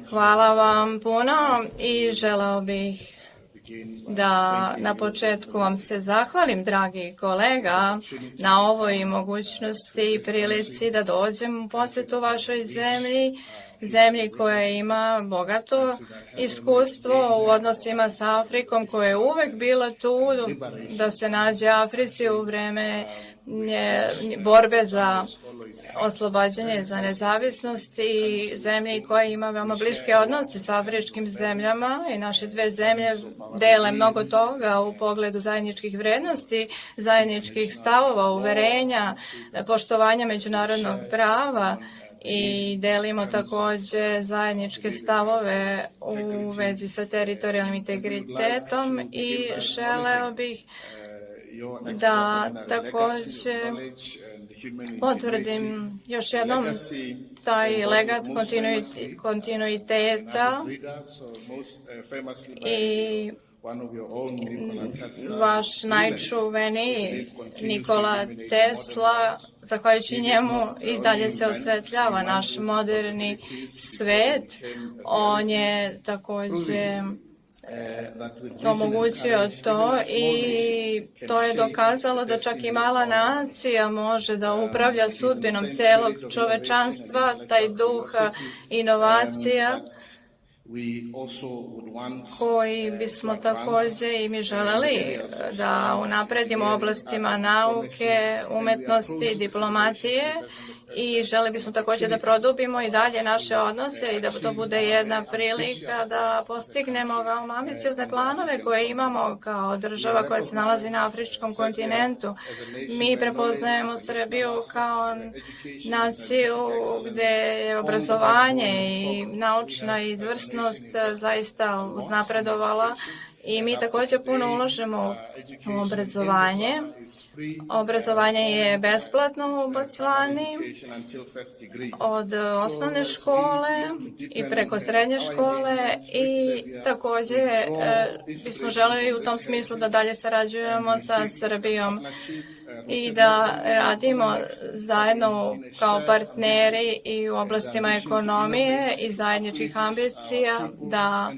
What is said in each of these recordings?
Hvala vam puno i želeo bih da na početku vam se zahvalim, dragi kolega, na ovoj mogućnosti i prilici da dođem u posjetu vašoj zemlji koja ima bogato iskustvo u odnosima sa Afrikom, koja je uvek bila tu da se nađe Africi u vreme borbe za oslobađanje, za nezavisnost i zemlji koja ima veoma bliske odnose sa afričkim zemljama i naše dve zemlje dele mnogo toga u pogledu zajedničkih vrednosti, zajedničkih stavova, uverenja, poštovanja međunarodnog prava i delimo takođe zajedničke stavove u vezi sa teritorijalnim integritetom i želeo bih da takođe potvrdim još jednom taj legat kontinuiteta i vaš najčuveniji Nikola Tesla, zahvaljujući njemu i dalje se osvetljava naš moderni svet. On je takođe omogućio to i to je dokazalo da čak i mala nacija može da upravlja sudbinom celog čovečanstva, taj duh inovacija koji bismo takođe i mi želeli da unapredimo oblastima nauke, umetnosti, diplomatije i želi bismo takođe da produbimo i dalje naše odnose i da to bude jedna prilika da postignemo veoma ambiciozne planove koje imamo kao država koja se nalazi na afričkom kontinentu. Mi prepoznajemo Srbiju kao naciju gde je obrazovanje i naučna izvrsnost zaista uznapredovala i mi takođe puno ulažemo u obrazovanje. Obrazovanje je besplatno u Bocvani od osnovne škole i preko srednje škole i takođe bismo želeli u tom smislu da dalje sarađujemo sa Srbijom i da radimo zajedno kao partneri i u oblastima ekonomije i zajedničkih ambicija da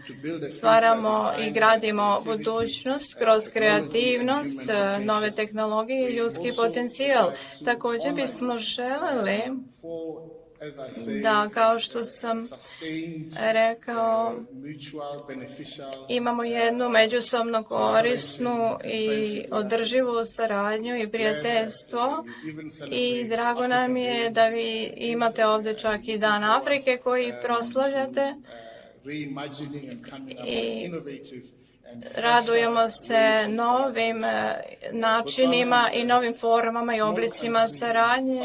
stvaramo i gradimo budućnost kroz kreativnost, nove tehnologije i ljudski potencijal. Takođe bismo želeli da, kao što sam rekao, imamo jednu međusobno korisnu i održivu saradnju i prijateljstvo i drago nam je da vi imate ovde čak i Dan Afrike koji proslavljate i radujemo se novim načinima i novim formama i oblicima saradnje.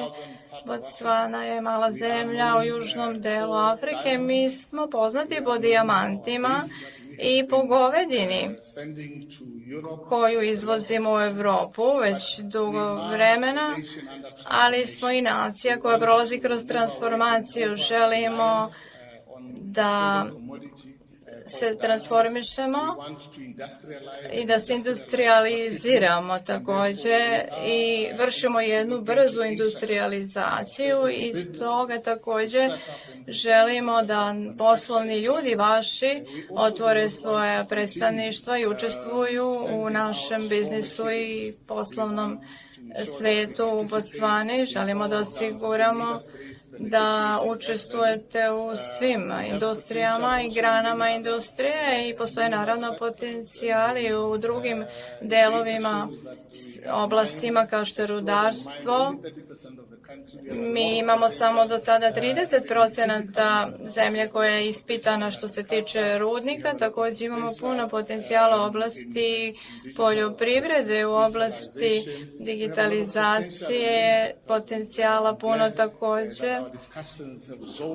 Bocvana je mala zemlja u južnom delu Afrike. Mi smo poznati po dijamantima i po govedini koju izvozimo u Evropu već dugo vremena, ali smo i nacija koja prolazi kroz transformaciju. Želimo da se transformišemo i da se industrializiramo takođe i vršimo jednu brzu industrializaciju i stoga takođe želimo da poslovni ljudi vaši otvore svoje predstavništva i učestvuju u našem biznisu i poslovnom svetu u Bocvani. Želimo da osiguramo da učestvujete u svim industrijama i granama industrije i postoje naravno potencijali u drugim delovima, oblastima kao što je rudarstvo. Mi imamo samo do sada 30% zemlje koja je ispitana što se tiče rudnika, takođe imamo puno potencijala u oblasti poljoprivrede, u oblasti digitalizacije, potencijala puno takođe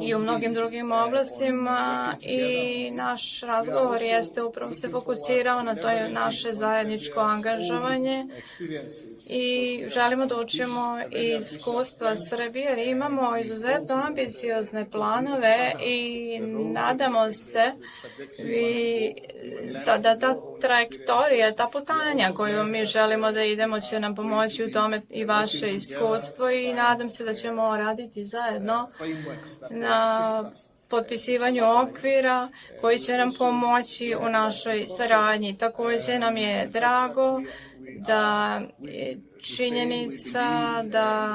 i u mnogim drugim oblastima i naš razgovor jeste upravo se fokusirao na to naše zajedničko angažovanje i želimo da učimo iskustva Srbije jer imamo izuzetno ambiciozne planove i nadamo se da ta trajektorija, ta putanja koju mi želimo da idemo će nam pomoći u tome i vaše iskustvo i nadam se da ćemo raditi zajedno na potpisivanju okvira koji će nam pomoći u našoj saradnji. Također nam je drago da je činjenica da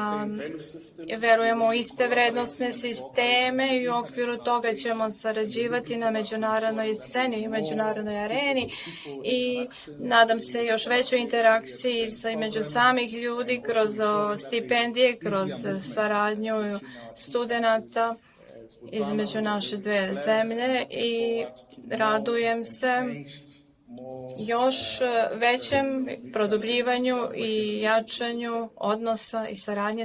verujemo u iste vrednostne sisteme i u okviru toga ćemo sarađivati na međunarodnoj sceni i međunarodnoj areni i nadam se još većoj interakciji među samih ljudi kroz stipendije, kroz saradnju studenata između naše dve zemlje i radujem se još većem produbljivanju i jačanju odnosa i saradnje